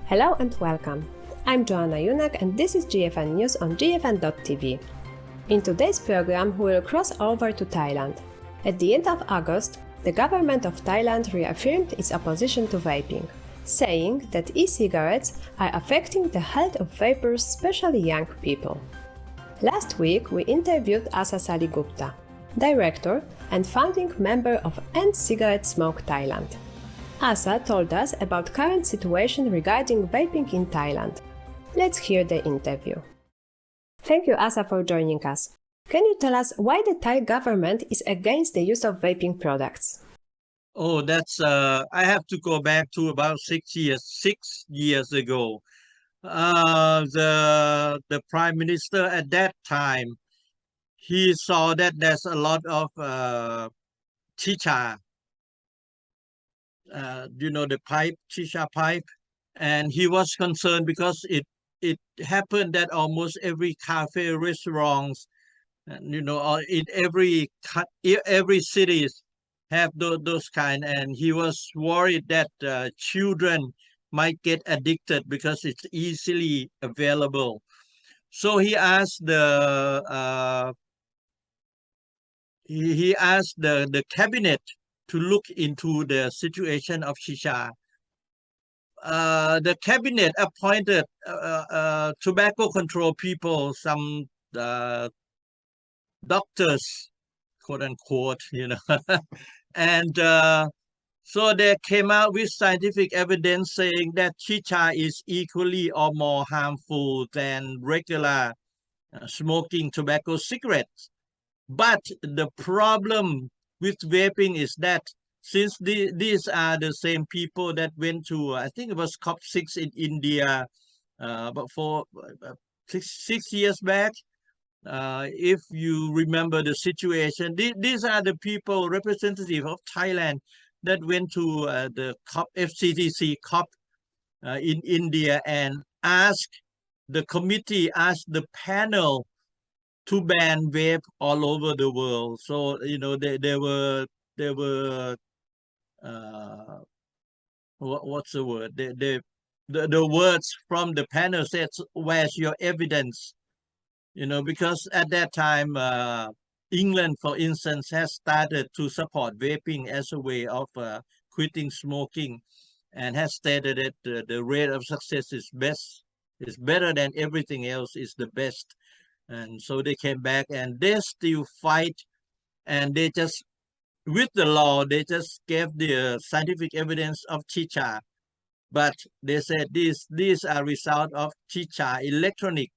Hello and welcome. I'm Joanna Junak and this is GFN News on GFN-TV. In today's program, we will cross over to Thailand. At the end of August, the government of Thailand reaffirmed its opposition to vaping, saying that e-cigarettes are affecting the health of vapers, especially young people. Last week, we interviewed Asa Saligupta, director and founding member of End Cigarette Smoke Thailand. Asa told us about current situation regarding vaping in Thailand. Let's hear the interview. Thank you, Asa, for joining us. Can you tell us why the Thai government is against the use of vaping products? Oh, that's I have to go back to about 6 years ago. The prime minister at that time, he saw that there's a lot of chicha, the pipe, chicha pipe, and he was concerned because it happened that almost every cafe, restaurants, or in every cities have those kind, and he was worried that children might get addicted because it's easily available. So he asked the cabinet to look into the situation of shisha. The cabinet appointed tobacco control people, some doctors, quote unquote, and so they came out with scientific evidence saying that chicha is equally or more harmful than regular smoking tobacco cigarettes. But the problem with vaping is that since these are the same people that went to, I think it was COP6 in India about six years back, if you remember the situation, these are the people, representative of Thailand, that went to the COP, FCTC COP in India and asked the panel to ban vape all over the world. So they were what's the word? The words from the panel said, "Where's your evidence?" Because at that time, England, for instance, has started to support vaping as a way of quitting smoking, and has stated that the rate of success is better than everything else, is the best. And so they came back and they still fight, and they just, with the law, they just gave the scientific evidence of chicha, but they said these are result of chicha, electronic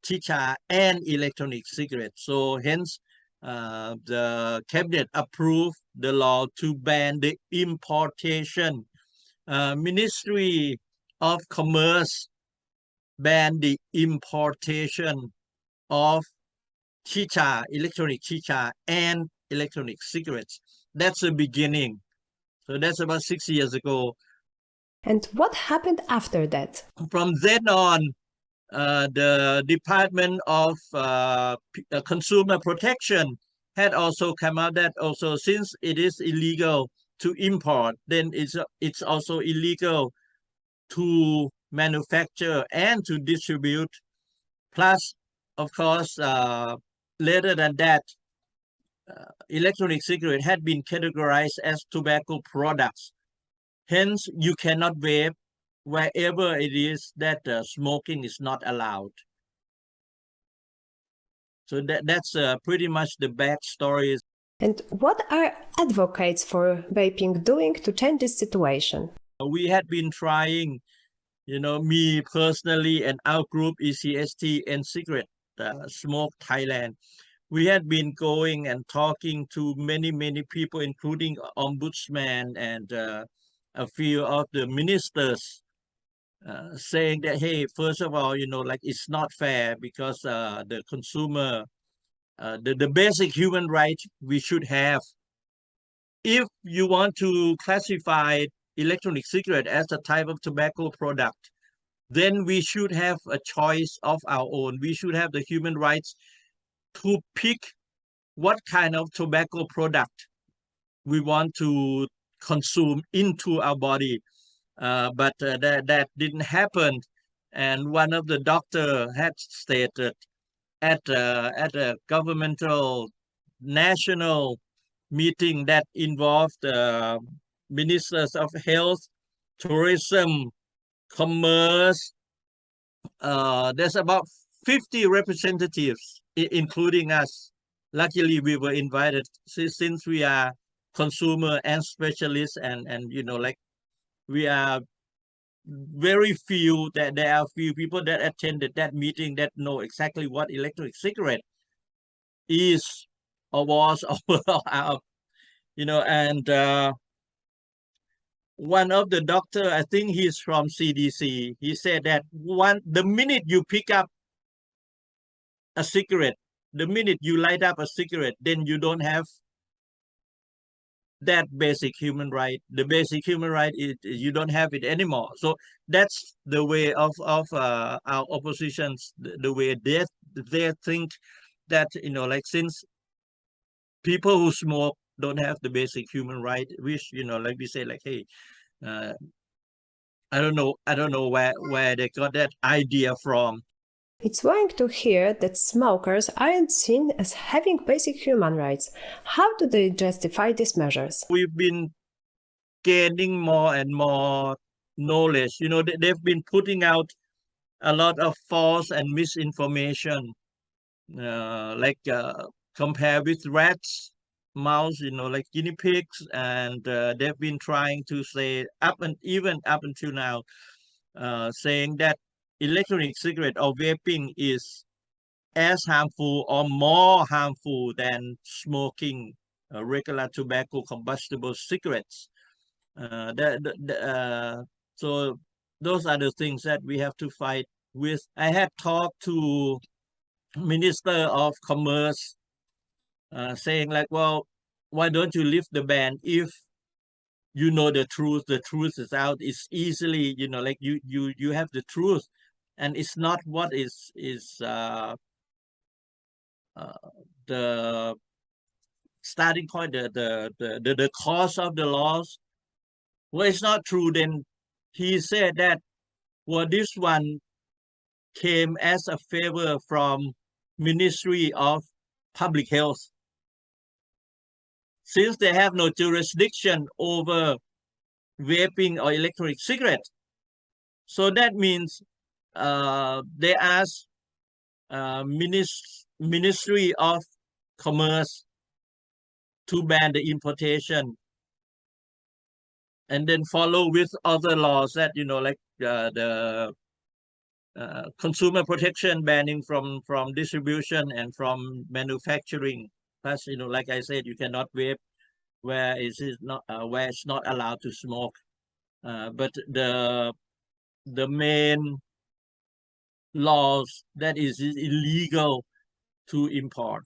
chicha and electronic cigarettes. So hence the cabinet approved the law to ban the importation. Ministry of Commerce banned the importation of chicha, electronic chicha and electronic cigarettes. That's the beginning. So that's about 6 years ago. And what happened after that? From then on, the Department of Consumer Protection had also come out that also, since it is illegal to import, then it's also illegal to manufacture and to distribute. Plus, of course, later than that, electronic cigarette had been categorized as tobacco products. Hence, you cannot vape wherever it is that smoking is not allowed. So that's pretty much the backstory. And what are advocates for vaping doing to change this situation? We had been trying, me personally and our group ECST and Cigarette Smoke Thailand. We had been going and talking to many people, including ombudsman and a few of the ministers, saying that, hey, first of all, it's not fair because the consumer, the basic human right we should have. If you want to classify electronic cigarette as a type of tobacco product, then we should have a choice of our own. We should have the human rights to pick what kind of tobacco product we want to consume into our body. but that didn't happen. And one of the doctor had stated at a governmental national meeting that involved ministers of health, tourism, commerce. There's about 50 representatives, including us. Luckily, we were invited since we are consumer and specialists, and like we are very few, that there are few people that attended that meeting that know exactly what electronic cigarette is or was or and one of the doctor, I think he's from CDC, he said that the minute you pick up a cigarette, the minute you light up a cigarette, then you don't have that basic human right. The basic human right is you don't have it anymore. So that's the way of our oppositions, the way they think that like since people who smoke don't have the basic human right, which like we say, like, hey, I don't know where they got that idea from. It's worrying to hear that smokers aren't seen as having basic human rights. How do they justify these measures? We've been gaining more and more knowledge. They've been putting out a lot of false and misinformation, compare with rats, mouse, like guinea pigs, and they've been trying to say even up until now, saying that electronic cigarette or vaping is as harmful or more harmful than smoking regular tobacco combustible cigarettes. So those are the things that we have to fight with. I had talked to Minister of Commerce, saying like, well, why don't you lift the ban if you know the truth is out? It's easily, like you have the truth, and it's not what is the starting point, the cause of the laws. Well, it's not true. Then he said that, well, this one came as a favor from Ministry of Public Health, since they have no jurisdiction over vaping or electronic cigarette. So that means they asked Ministry of Commerce to ban the importation, and then follow with other laws that like the consumer protection, banning from distribution and from manufacturing. Plus, like I said, you cannot vape where it's not allowed to smoke. But the main laws that is illegal to import.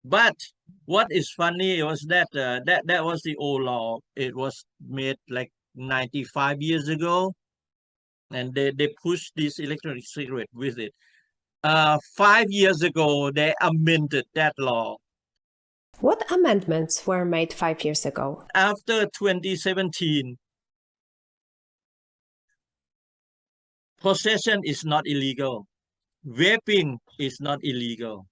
But what is funny was that that was the old law. It was made like 95 years ago, and they pushed this electronic cigarette with it. 5 years ago, they amended that law. What amendments were made 5 years ago? After 2017, possession is not illegal. Vaping is not illegal.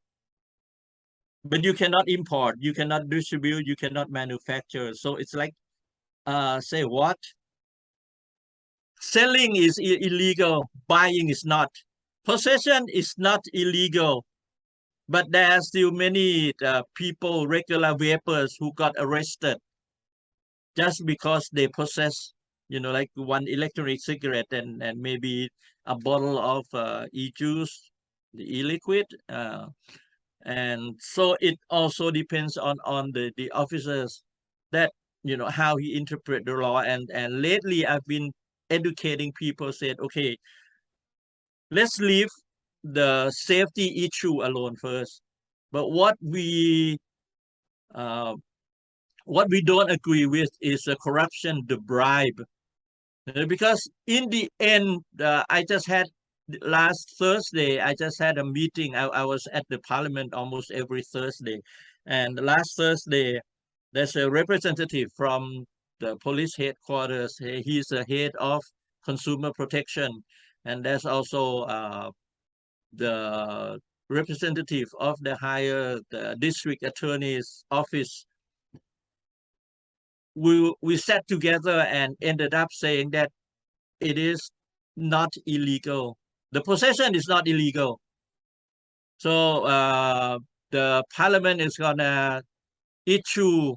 But you cannot import, you cannot distribute, you cannot manufacture. So it's like, say what? Selling is illegal, buying is not. Possession is not illegal, but there are still many people, regular vapers, who got arrested just because they possess, like one electronic cigarette and maybe a bottle of e-juice, the e-liquid. And so it also depends on the officers that, how he interpret the law. And lately I've been educating people, said, okay, let's leave the safety issue alone first. But what we don't agree with is the corruption, the bribe. Because in the end, last Thursday, I just had a meeting. I was at the parliament almost every Thursday. And last Thursday, there's a representative from the police headquarters. He's the head of consumer protection, and there's also the representative of the higher the district attorney's office. We sat together and ended up saying that it is not illegal. The possession is not illegal. So the parliament is gonna issue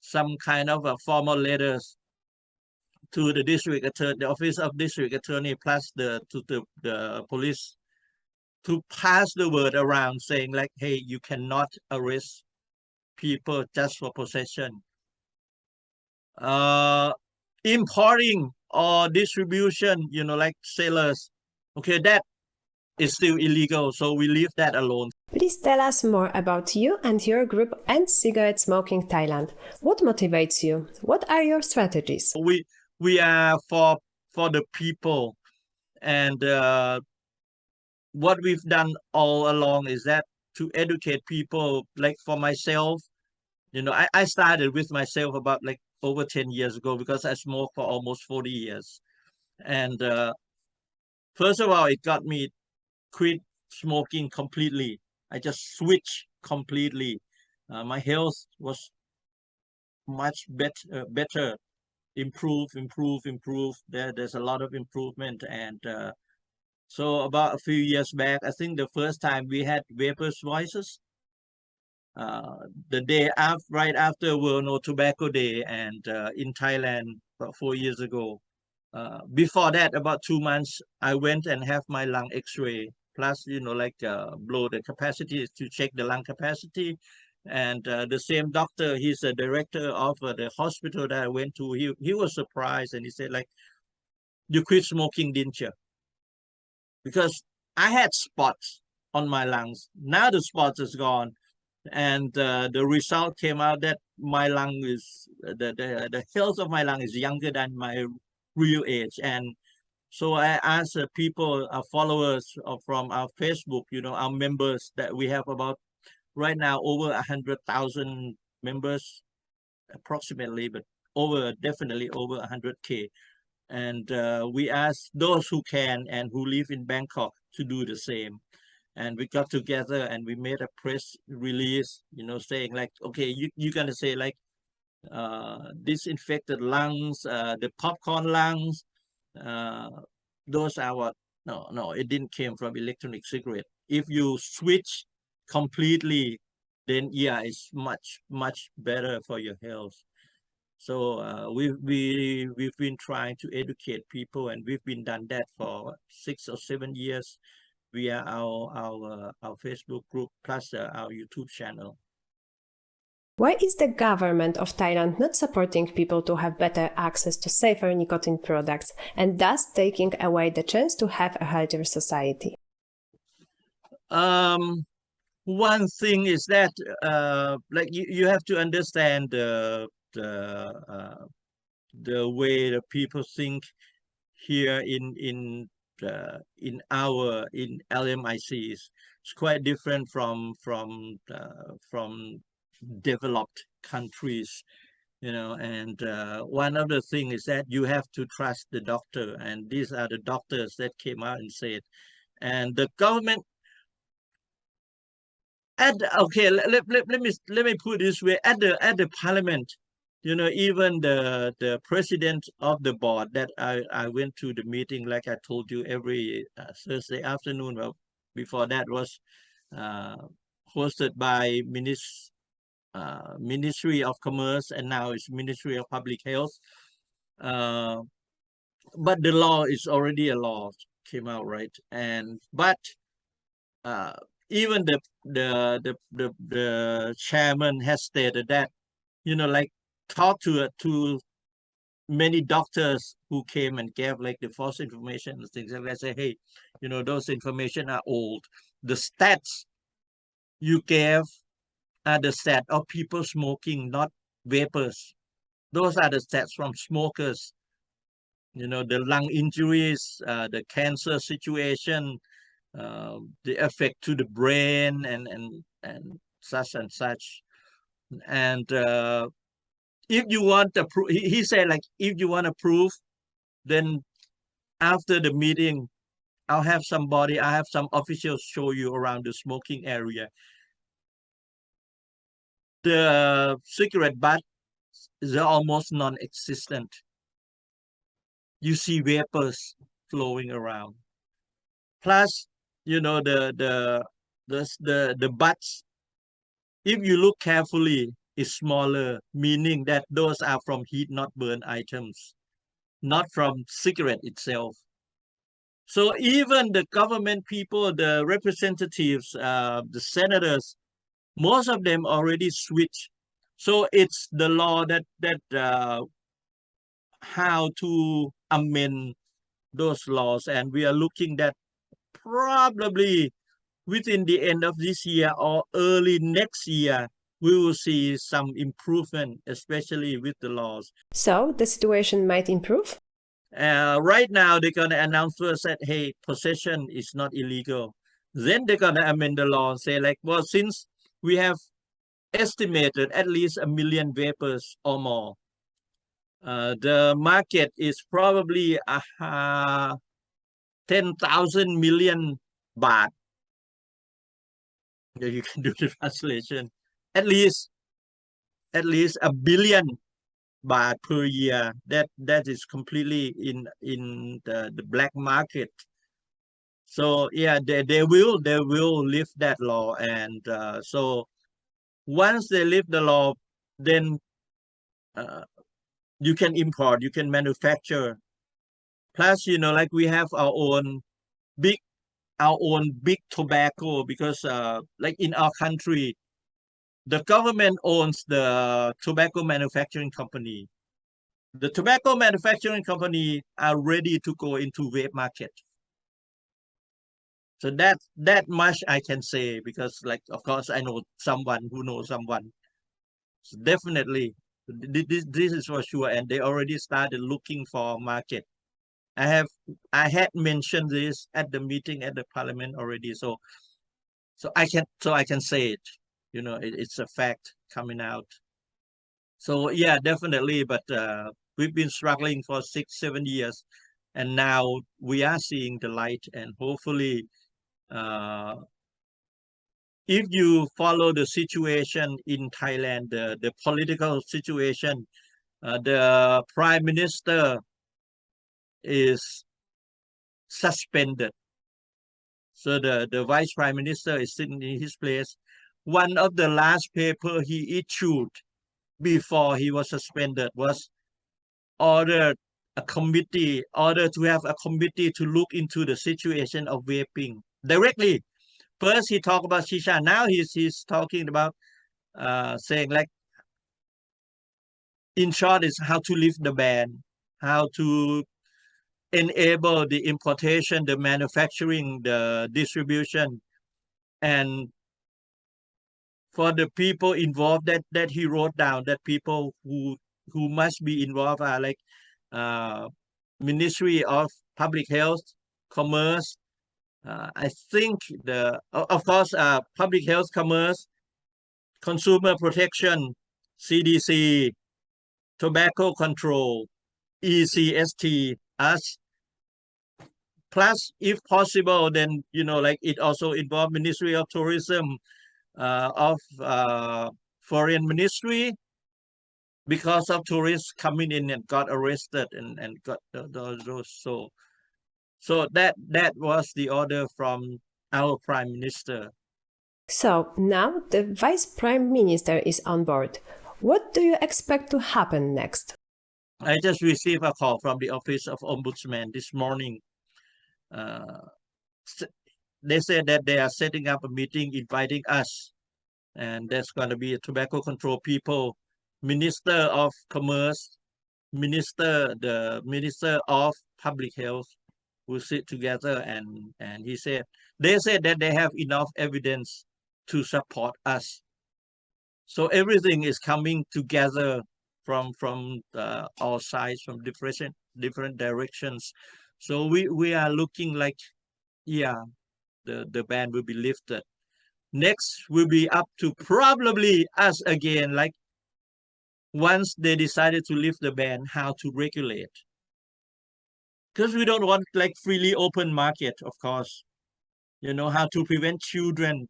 some kind of a formal letters to the district attorney, the office of district attorney, plus the police, to pass the word around saying like, hey, you cannot arrest people just for possession. Importing or distribution, like sellers, okay, that is still illegal, so we leave that alone. Please tell us more about you and your group and Cigarette Smoking Thailand. What motivates you? What are your strategies? We are for the people, and what we've done all along is that to educate people. Like for myself, I started with myself about like over 10 years ago, because I smoked for almost 40 years. And first of all, it got me quit smoking completely. I just switched completely. My health was much better, improve. There's a lot of improvement. And so about a few years back, I think the first time we had vapers voices, the day after, right after World No Tobacco Day, and in Thailand about 4 years ago. Before that, about 2 months, I went and have my lung X-ray, plus blow the capacity to check the lung capacity. And the same doctor, he's the director of the hospital that I went to. He was surprised, and he said like, you quit smoking, didn't you? Because I had spots on my lungs. Now the spots is gone. And the result came out that my lung is the health of my lung is younger than my real age. And so I asked people, our followers from our Facebook, our members, that we have about right now over 100,000 members approximately, but definitely over 100K. And we asked those who can and who live in Bangkok to do the same. And we got together and we made a press release, saying like, okay, you're gonna say like, disinfected lungs, the popcorn lungs, those are what? No, it didn't came from electronic cigarette. If you switch completely, then yeah, it's much better for your health. So we've been trying to educate people, and we've been done that for 6 or 7 years via our Facebook group, plus our YouTube channel. Why is the government of Thailand not supporting people to have better access to safer nicotine products, and thus taking away the chance to have a healthier society? One thing is that like you have to understand the way the people think here in LMICs. It's quite different from developed countries, and one of the things is that you have to trust the doctor, and these are the doctors that came out and said. And the government okay, let me put it this way, at the parliament, even the president of the board that I went to the meeting, like I told you, every Thursday afternoon. Well, before that was hosted by Ministry of Commerce, and now it's Ministry of Public Health. But the law is already a law came out, right? And but even the chairman has stated that, like, talk to many doctors who came and gave like the false information and things like that. Say, hey, those information are old. The stats you gave are the stats of people smoking, not vapers. Those are the stats from smokers. The lung injuries, the cancer situation, the effect to the brain, and such and such. And if you want the proof, he said like, if you want a proof, then after the meeting, I have some officials show you around the smoking area. The cigarette butts are almost non-existent. You see vapors flowing around. Plus, you know, the butts, if you look carefully, is smaller, meaning that those are from heat not burn items, not from cigarette itself. So even the government people, the representatives, the senators, most of them already switched. So it's the law that how to amend those laws, and we are looking that probably within the end of this year or early next year, we will see some improvement, especially with the laws. So the situation might improve? Right now, they're going to announce first that, hey, possession is not illegal. Then they're going to amend the law and say like, well, since we have estimated at least 1 million vapers or more, the market is probably 10,000 million baht. You can do the translation. At least 1 billion baht per year. That is completely in the black market. So yeah, they will lift that law, and so once they lift the law, then you can import, you can manufacture. Plus, you know, like we have our own big tobacco, because like in our country, the government owns the tobacco manufacturing company. The tobacco manufacturing company are ready to go into vape market. So that much I can say, because like, of course, I know someone who knows someone. So definitely, this is for sure, and they already started looking for a market. I had mentioned this at the meeting at the parliament already, so I can say it. You know, it's a fact coming out. So yeah, definitely. But we've been struggling for 6-7 years, and now we are seeing the light, and hopefully, if you follow the situation in Thailand, the political situation, the prime minister is suspended. So the vice prime minister is sitting in his place. One of the last paper he issued before he was suspended was ordered to have a committee to look into the situation of vaping directly. First he talked about shisha. Now he's talking about saying like, in short, is how to lift the ban, how to enable the importation, the manufacturing, the distribution, and for the people involved that he wrote down, that people who must be involved are like Ministry of Public Health, Commerce. I think of course, Public Health, Commerce, Consumer Protection, CDC, Tobacco Control, ECST, us. Plus, if possible, then, you know, like it also involved Ministry of Tourism, of Foreign Ministry, because of tourists coming in and got arrested and got those. So that was the order from our Prime Minister. So now the Vice Prime Minister is on board. What do you expect to happen next? I just received a call from the Office of Ombudsman this morning. They said that they are setting up a meeting inviting us, and there's going to be a tobacco control people, Minister of Commerce, the Minister of Public Health, will sit together, and they said that they have enough evidence to support us. So everything is coming together from all sides, from different directions. So we are looking like, yeah, the ban will be lifted. Next will be up to probably us again, like once they decided to lift the ban, how to regulate. Because we don't want like freely open market, of course. How to prevent children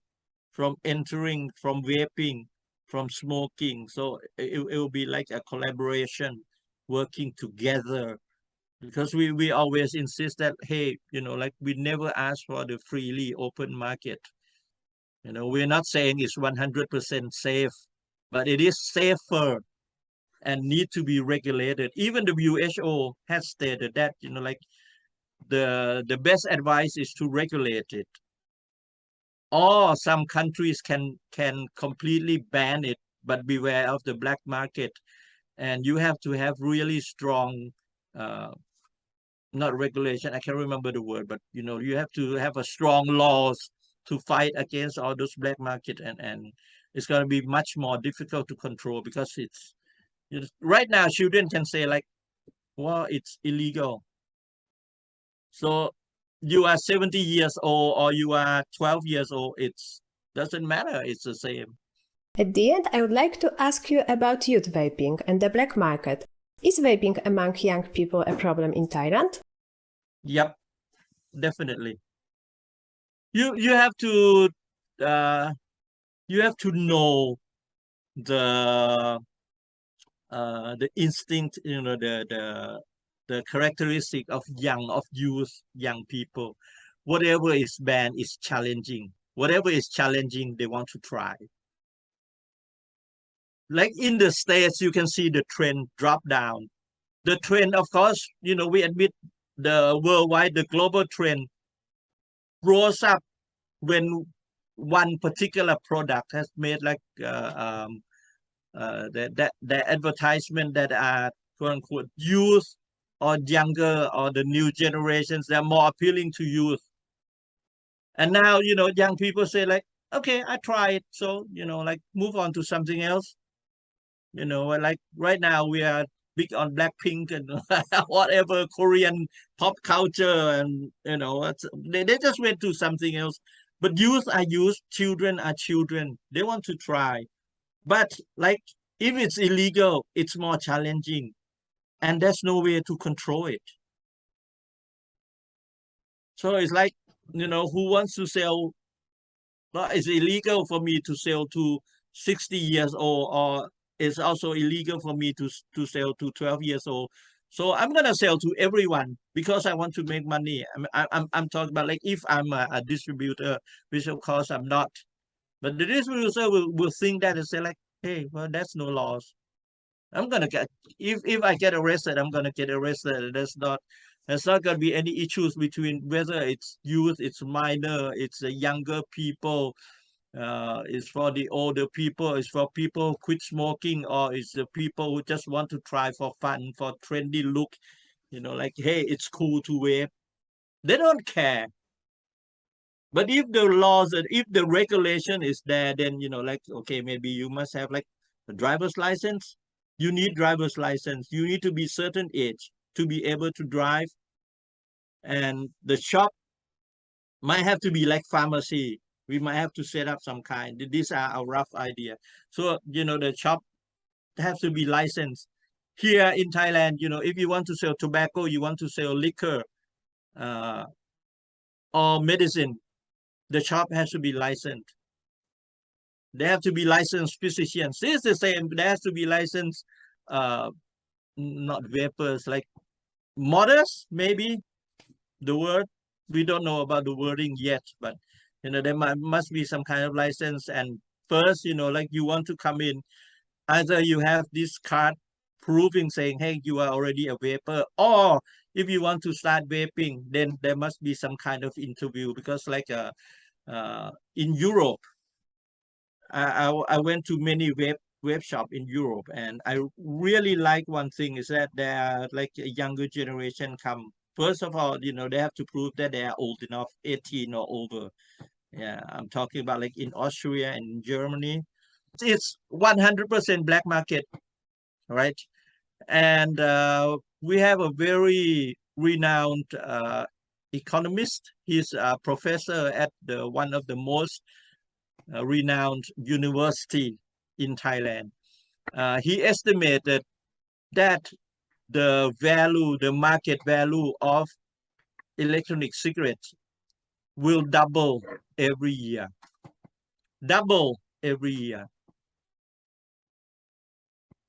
from entering, from vaping, from smoking. So it will be like a collaboration, working together. Because we always insist that, hey, like we never ask for the freely open market. We're not saying it's 100% safe, but it is safer and need to be regulated. Even the WHO has stated that, like the best advice is to regulate it. Or some countries can completely ban it, but beware of the black market. And you have to have really strong, not regulation, I can't remember the word, but you have to have a strong laws to fight against all those black market, and it's going to be much more difficult to control, because it's right now children can say like, well, it's illegal. So you are 70 years old or you are 12 years old, it doesn't matter, it's the same. At the end, I would like to ask you about youth vaping and the black market. Is vaping among young people a problem in Thailand? Yep, definitely. You have to know the instinct, the characteristic of young people. Whatever is banned is challenging. Whatever is challenging, they want to try. Like in the States, you can see the trend drop down. The trend, of course, we admit the worldwide, the global trend rose up when one particular product has made like the advertisement that are quote unquote youth or younger or the new generations, they're more appealing to youth. And now, young people say like, okay, I try it. So, like move on to something else. Like right now we are big on Blackpink and whatever Korean pop culture, and they just went to something else. But youth are youth, children are children. They want to try. But like if it's illegal, it's more challenging, and there's no way to control it. So it's like, who wants to sell? Well, it's illegal for me to sell to 60 years old, or it's also illegal for me to sell to 12 years old. So I'm gonna sell to everyone because I want to make money. I'm talking about like if I'm a distributor, which of course I'm not. But the distributor will think that and say like, hey, well, that's no laws. I'm gonna get, if I get arrested, I'm gonna get arrested. There's not gonna be any issues between whether it's youth, it's minor, it's the younger people, it's for the older people, it's for people who quit smoking, or it's the people who just want to try for fun, for trendy look. Like, hey, it's cool to vape. They don't care. But if the laws and if the regulation is there, then like, okay, maybe you must have like a driver's license. You need driver's license. You need to be certain age to be able to drive. And the shop might have to be like pharmacy. We might have to set up some kind. These are a rough idea. So, the shop has to be licensed. Here in Thailand, if you want to sell tobacco, you want to sell liquor, or medicine, the shop has to be licensed. They have to be licensed physicians. It's the same. There has to be licensed, not vapers, like modders, maybe the word. We don't know about the wording yet, but there must be some kind of license. And first, like you want to come in, either you have this card proving saying, hey, you are already a vapor, or if you want to start vaping, then there must be some kind of interview. Because like in Europe, I went to many vape shop in Europe, and I really like one thing is that there are like a younger generation come. First of all, they have to prove that they are old enough, 18 or over. Yeah, I'm talking about like in Austria and Germany. It's 100% black market, right? And we have a very renowned economist. He's a professor at one of the most renowned university in Thailand. he estimated that the market value of electronic cigarettes will double every year. Double every year.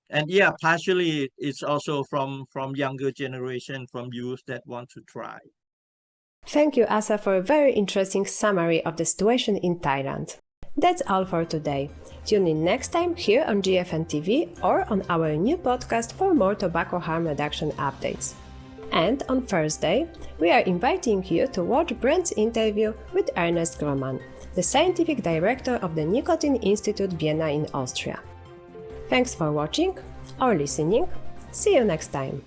And yeah, partially it's also from younger generation, from youth that want to try. Thank you, Asa, for a very interesting summary of the situation in Thailand. That's all for today. Tune in next time here on GFN-TV or on our new podcast for more tobacco harm reduction updates. And on Thursday, we are inviting you to watch Brent's interview with Ernest Grohmann, the scientific director of the Nicotine Institute Vienna in Austria. Thanks for watching or listening. See you next time.